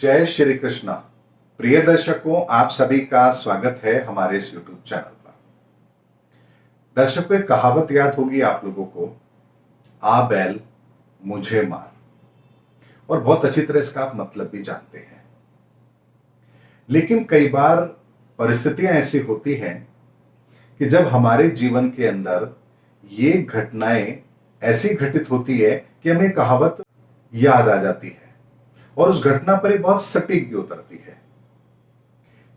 जय श्री कृष्णा। प्रिय दर्शकों, आप सभी का स्वागत है हमारे इस YouTube चैनल पर। दर्शकों, एक कहावत याद होगी आप लोगों को, आ बैल मुझे मार, और बहुत अच्छी तरह इसका आप मतलब भी जानते हैं। लेकिन कई बार परिस्थितियां ऐसी होती हैं कि जब हमारे जीवन के अंदर ये घटनाएं ऐसी घटित होती है कि हमें कहावत याद आ जाती है और उस घटना पर बहुत सटीक भी उतरती है।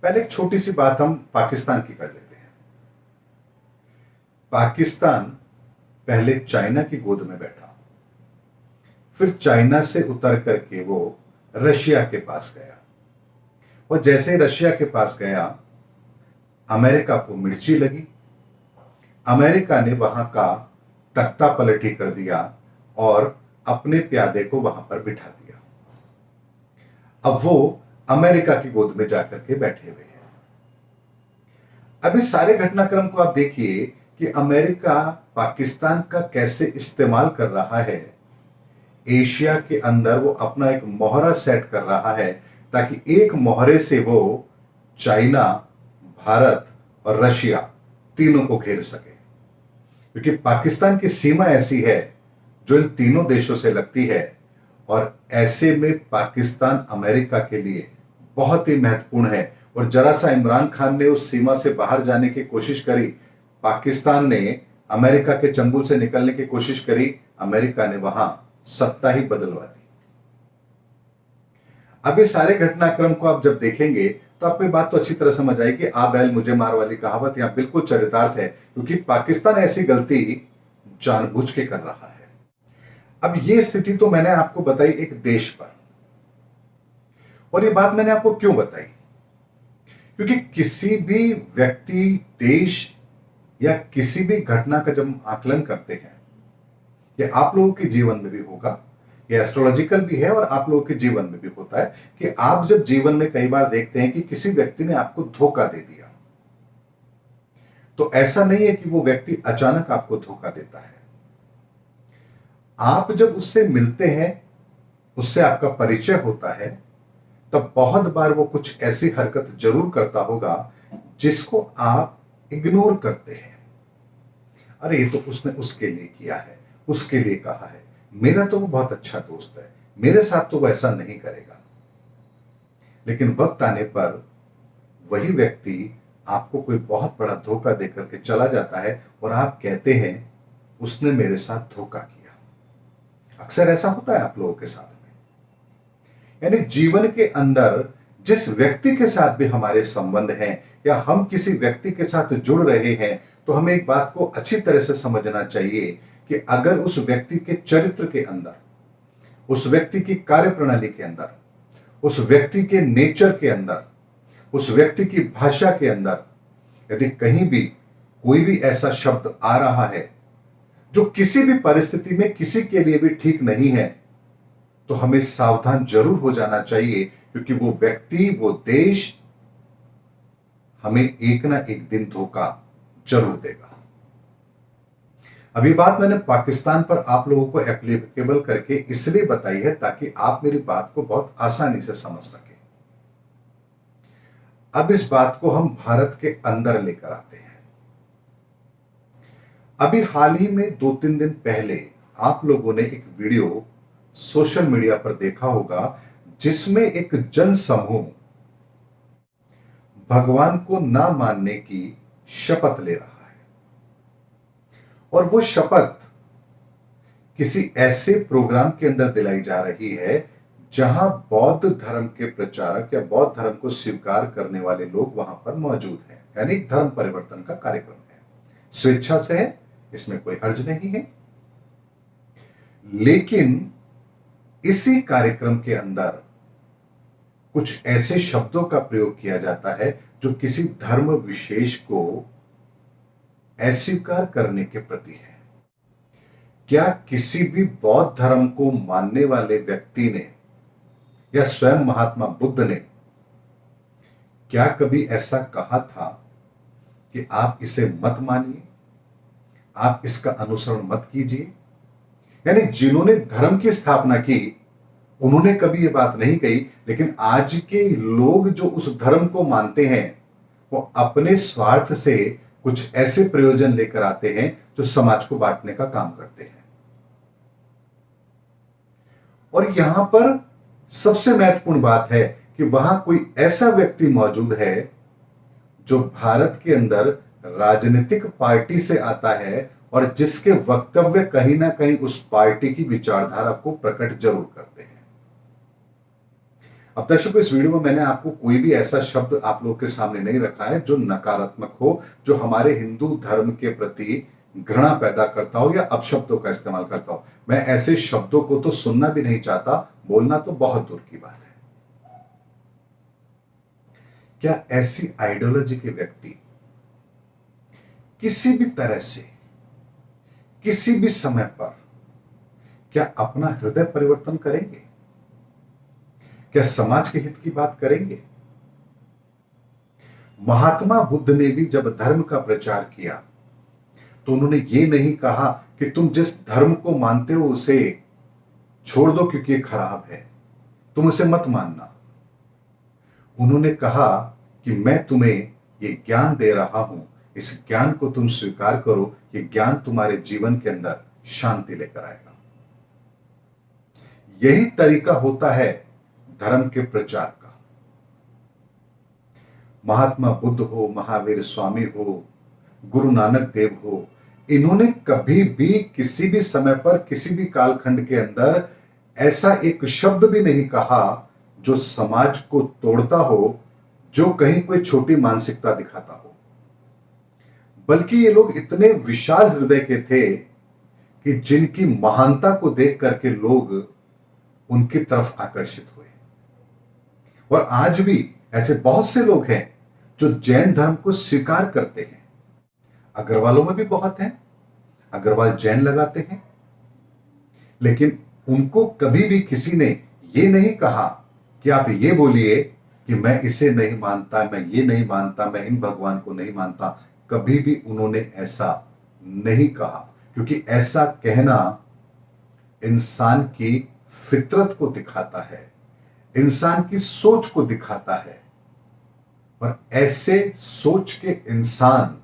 पहले एक छोटी सी बात हम पाकिस्तान की कर लेते हैं। पाकिस्तान पहले चाइना की गोद में बैठा, फिर चाइना से उतर करके वो रशिया के पास गया, और जैसे रशिया के पास गया, अमेरिका को मिर्ची लगी। अमेरिका ने वहां का तख्ता पलटी कर दिया और अपने प्यादे को वहां पर बिठा दिया। अब वो अमेरिका की गोद में जाकर के बैठे हुए हैं। अब इस सारे घटनाक्रम को आप देखिए कि अमेरिका पाकिस्तान का कैसे इस्तेमाल कर रहा है। एशिया के अंदर वो अपना एक मोहरा सेट कर रहा है ताकि एक मोहरे से वो चाइना, भारत और रशिया तीनों को घेर सके, क्योंकि पाकिस्तान की सीमा ऐसी है जो इन तीनों देशों से लगती है। और ऐसे में पाकिस्तान अमेरिका के लिए बहुत ही महत्वपूर्ण है। और जरा सा इमरान खान ने उस सीमा से बाहर जाने की कोशिश करी, पाकिस्तान ने अमेरिका के चंगुल से निकलने की कोशिश करी, अमेरिका ने वहां सत्ता ही बदलवा दी। अब इस सारे घटनाक्रम को आप जब देखेंगे तो आपको बात तो अच्छी तरह समझ आएगी कि आ बैल मुझे मार वाली कहावत यहां बिल्कुल चरितार्थ है, क्योंकि पाकिस्तान ऐसी गलती जानबूझ के कर रहा है। अब यह स्थिति तो मैंने आपको बताई एक देश पर, और यह बात मैंने आपको क्यों बताई, क्योंकि किसी भी व्यक्ति, देश या किसी भी घटना का जब हम आकलन करते हैं, यह आप लोगों के जीवन में भी होगा, यह एस्ट्रोलॉजिकल भी है और आप लोगों के जीवन में भी होता है कि आप जब जीवन में कई बार देखते हैं कि किसी व्यक्ति ने आपको धोखा दे दिया, तो ऐसा नहीं है कि वो व्यक्ति अचानक आपको धोखा देता है। आप जब उससे मिलते हैं, उससे आपका परिचय होता है, तब बहुत बार वो कुछ ऐसी हरकत जरूर करता होगा जिसको आप इग्नोर करते हैं। अरे ये तो उसने उसके लिए किया है, उसके लिए कहा है, मेरा तो वो बहुत अच्छा दोस्त है, मेरे साथ तो वो ऐसा नहीं करेगा। लेकिन वक्त आने पर वही व्यक्ति आपको कोई बहुत बड़ा धोखा देकर के चला जाता है और आप कहते हैं उसने मेरे साथ धोखा किया। अक्सर ऐसा होता है आप लोगों के साथ में। यानी जीवन के अंदर जिस व्यक्ति के साथ भी हमारे संबंध हैं या हम किसी व्यक्ति के साथ जुड़ रहे हैं, तो हमें एक बात को अच्छी तरह से समझना चाहिए कि अगर उस व्यक्ति के चरित्र के अंदर, उस व्यक्ति की कार्यप्रणाली के अंदर, उस व्यक्ति के नेचर के अंदर, उस व्यक्ति की भाषा के अंदर यदि कहीं भी कोई भी ऐसा शब्द आ रहा है जो किसी भी परिस्थिति में किसी के लिए भी ठीक नहीं है, तो हमें सावधान जरूर हो जाना चाहिए, क्योंकि वो व्यक्ति, वो देश हमें एक ना एक दिन धोखा जरूर देगा। अभी बात मैंने पाकिस्तान पर आप लोगों को एप्लीकेबल करके इसलिए बताई है ताकि आप मेरी बात को बहुत आसानी से समझ सके। अब इस बात को हम भारत के अंदर लेकर आते हैं। अभी हाल ही में 2-3 दिन पहले आप लोगों ने एक वीडियो सोशल मीडिया पर देखा होगा जिसमें एक जन समूह भगवान को ना मानने की शपथ ले रहा है, और वो शपथ किसी ऐसे प्रोग्राम के अंदर दिलाई जा रही है जहां बौद्ध धर्म के प्रचारक या बौद्ध धर्म को स्वीकार करने वाले लोग वहां पर मौजूद हैं। यानी धर्म परिवर्तन का कार्यक्रम है, स्वेच्छा से है, इसमें कोई हर्ज नहीं है। लेकिन इसी कार्यक्रम के अंदर कुछ ऐसे शब्दों का प्रयोग किया जाता है जो किसी धर्म विशेष को अस्वीकार करने के प्रति है। क्या किसी भी बौद्ध धर्म को मानने वाले व्यक्ति ने या स्वयं महात्मा बुद्ध ने क्या कभी ऐसा कहा था कि आप इसे मत मानिए, आप इसका अनुसरण मत कीजिए? यानी जिन्होंने धर्म की स्थापना की उन्होंने कभी ये बात नहीं कही, लेकिन आज के लोग जो उस धर्म को मानते हैं वो अपने स्वार्थ से कुछ ऐसे प्रयोजन लेकर आते हैं जो समाज को बांटने का काम करते हैं। और यहां पर सबसे महत्वपूर्ण बात है कि वहां कोई ऐसा व्यक्ति मौजूद है जो भारत के अंदर राजनीतिक पार्टी से आता है और जिसके वक्तव्य कहीं ना कहीं उस पार्टी की विचारधारा को प्रकट जरूर करते हैं। अब दर्शकों, इस वीडियो में मैंने आपको कोई भी ऐसा शब्द आप लोगों के सामने नहीं रखा है जो नकारात्मक हो, जो हमारे हिंदू धर्म के प्रति घृणा पैदा करता हो या अपशब्दों का इस्तेमाल करता हो। मैं ऐसे शब्दों को तो सुनना भी नहीं चाहता, बोलना तो बहुत दूर की बात है। क्या ऐसी आइडियोलॉजी के व्यक्ति किसी भी तरह से किसी भी समय पर क्या अपना हृदय परिवर्तन करेंगे? क्या समाज के हित की बात करेंगे? महात्मा बुद्ध ने भी जब धर्म का प्रचार किया तो उन्होंने ये नहीं कहा कि तुम जिस धर्म को मानते हो उसे छोड़ दो क्योंकि ये खराब है, तुम उसे मत मानना। उन्होंने कहा कि मैं तुम्हें ये ज्ञान दे रहा हूं, इस ज्ञान को तुम स्वीकार करो, ये ज्ञान तुम्हारे जीवन के अंदर शांति लेकर आएगा। यही तरीका होता है धर्म के प्रचार का। महात्मा बुद्ध हो, महावीर स्वामी हो, गुरु नानक देव हो, इन्होंने कभी भी किसी भी समय पर किसी भी कालखंड के अंदर ऐसा एक शब्द भी नहीं कहा जो समाज को तोड़ता हो, जो कहीं कोई छोटी मानसिकता दिखाता हो। बल्कि ये लोग इतने विशाल हृदय के थे कि जिनकी महानता को देख करके लोग उनकी तरफ आकर्षित हुए। और आज भी ऐसे बहुत से लोग हैं जो जैन धर्म को स्वीकार करते हैं। अग्रवालों में भी बहुत हैं, अग्रवाल जैन लगाते हैं, लेकिन उनको कभी भी किसी ने ये नहीं कहा कि आप ये बोलिए कि मैं इसे नहीं मानता, मैं ये नहीं मानता, मैं इन भगवान को नहीं मानता। कभी भी उन्होंने ऐसा नहीं कहा, क्योंकि ऐसा कहना इंसान की फितरत को दिखाता है, इंसान की सोच को दिखाता है। और ऐसे सोच के इंसान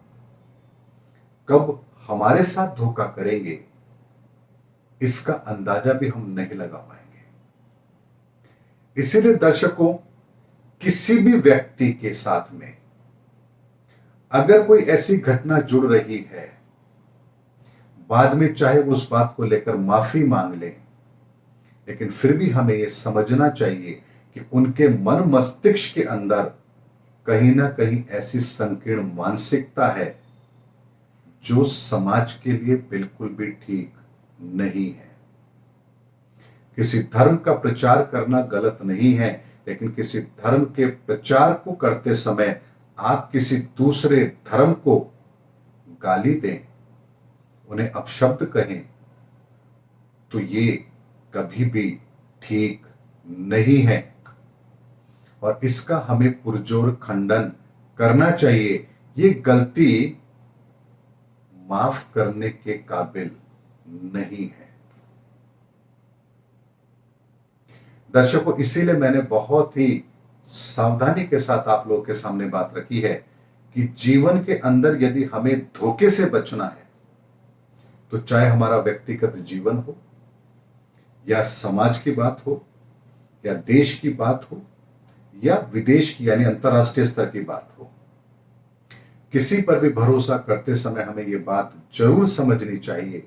कब हमारे साथ धोखा करेंगे इसका अंदाजा भी हम नहीं लगा पाएंगे। इसीलिए दर्शकों, किसी भी व्यक्ति के साथ में अगर कोई ऐसी घटना जुड़ रही है, बाद में चाहे उस बात को लेकर माफी मांग ले, लेकिन फिर भी हमें यह समझना चाहिए कि उनके मन मस्तिष्क के अंदर कहीं ना कहीं ऐसी संकीर्ण मानसिकता है जो समाज के लिए बिल्कुल भी ठीक नहीं है। किसी धर्म का प्रचार करना गलत नहीं है, लेकिन किसी धर्म के प्रचार को करते समय आप किसी दूसरे धर्म को गाली दें, उन्हें अपशब्द कहें, तो ये कभी भी ठीक नहीं है और इसका हमें पुरजोर खंडन करना चाहिए। ये गलती माफ करने के काबिल नहीं है। दर्शकों, इसीलिए मैंने बहुत ही सावधानी के साथ आप लोगों के सामने बात रखी है कि जीवन के अंदर यदि हमें धोखे से बचना है, तो चाहे हमारा व्यक्तिगत जीवन हो या समाज की बात हो या देश की बात हो या विदेश की यानी अंतरराष्ट्रीय स्तर की बात हो, किसी पर भी भरोसा करते समय हमें यह बात जरूर समझनी चाहिए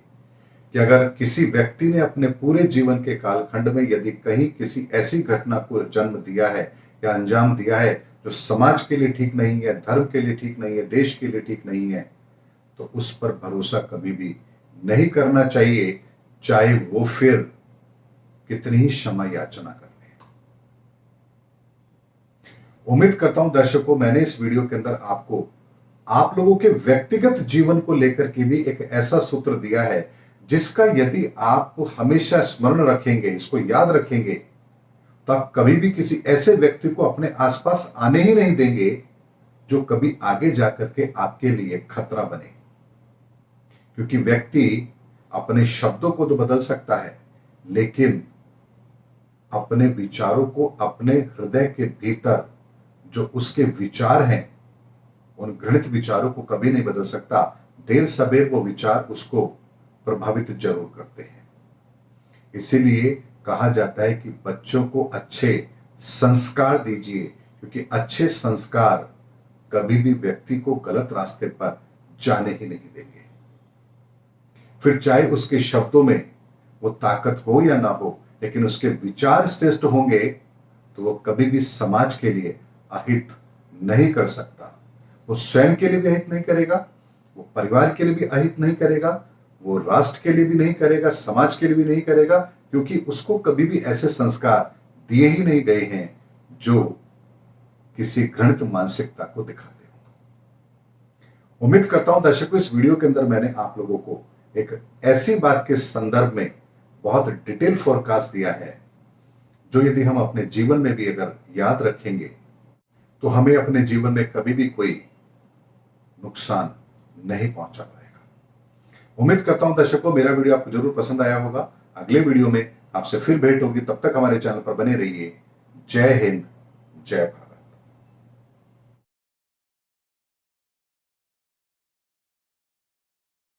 कि अगर किसी व्यक्ति ने अपने पूरे जीवन के कालखंड में यदि कहीं किसी ऐसी घटना को जन्म दिया है या अंजाम दिया है जो समाज के लिए ठीक नहीं है, धर्म के लिए ठीक नहीं है, देश के लिए ठीक नहीं है, तो उस पर भरोसा कभी भी नहीं करना चाहिए, चाहे वो फिर कितनी ही क्षमा याचना कर ले। उम्मीद करता हूं दर्शकों, मैंने इस वीडियो के अंदर आपको आप लोगों के व्यक्तिगत जीवन को लेकर के भी एक ऐसा सूत्र दिया है जिसका यदि आप हमेशा स्मरण रखेंगे, इसको याद रखेंगे, तो आप कभी भी किसी ऐसे व्यक्ति को अपने आसपास आने ही नहीं देंगे जो कभी आगे जाकर के आपके लिए खतरा बने। क्योंकि व्यक्ति अपने शब्दों को तो बदल सकता है, लेकिन अपने विचारों को अपने हृदय के भीतर जो उसके विचार हैं, उन घृणित विचारों को कभी नहीं बदल सकता। देर सवेर वो विचार उसको प्रभावित जरूर करते हैं। इसीलिए कहा जाता है कि बच्चों को अच्छे संस्कार दीजिए, क्योंकि अच्छे संस्कार कभी भी व्यक्ति को गलत रास्ते पर जाने ही नहीं देंगे। फिर चाहे उसके शब्दों में वो ताकत हो या ना हो, लेकिन उसके विचार श्रेष्ठ होंगे तो वो कभी भी समाज के लिए अहित नहीं कर सकता। वो स्वयं के लिए भी अहित नहीं करेगा, वो परिवार के लिए भी अहित नहीं करेगा, वो राष्ट्र के लिए भी नहीं करेगा, समाज के लिए भी नहीं करेगा, क्योंकि उसको कभी भी ऐसे संस्कार दिए ही नहीं गए हैं जो किसी घृणित मानसिकता को दिखाते हो। उम्मीद करता हूं दर्शकों, इस वीडियो के अंदर मैंने आप लोगों को एक ऐसी बात के संदर्भ में बहुत डिटेल फोरकास्ट दिया है जो यदि हम अपने जीवन में भी अगर याद रखेंगे तो हमें अपने जीवन में कभी भी कोई नुकसान नहीं पहुंचा पाएगा। उम्मीद करता हूं दर्शकों, मेरा वीडियो आपको जरूर पसंद आया होगा। अगले वीडियो में आपसे फिर भेंट होगी, तब तक हमारे चैनल पर बने रहिए। जय हिंद, जय भारत।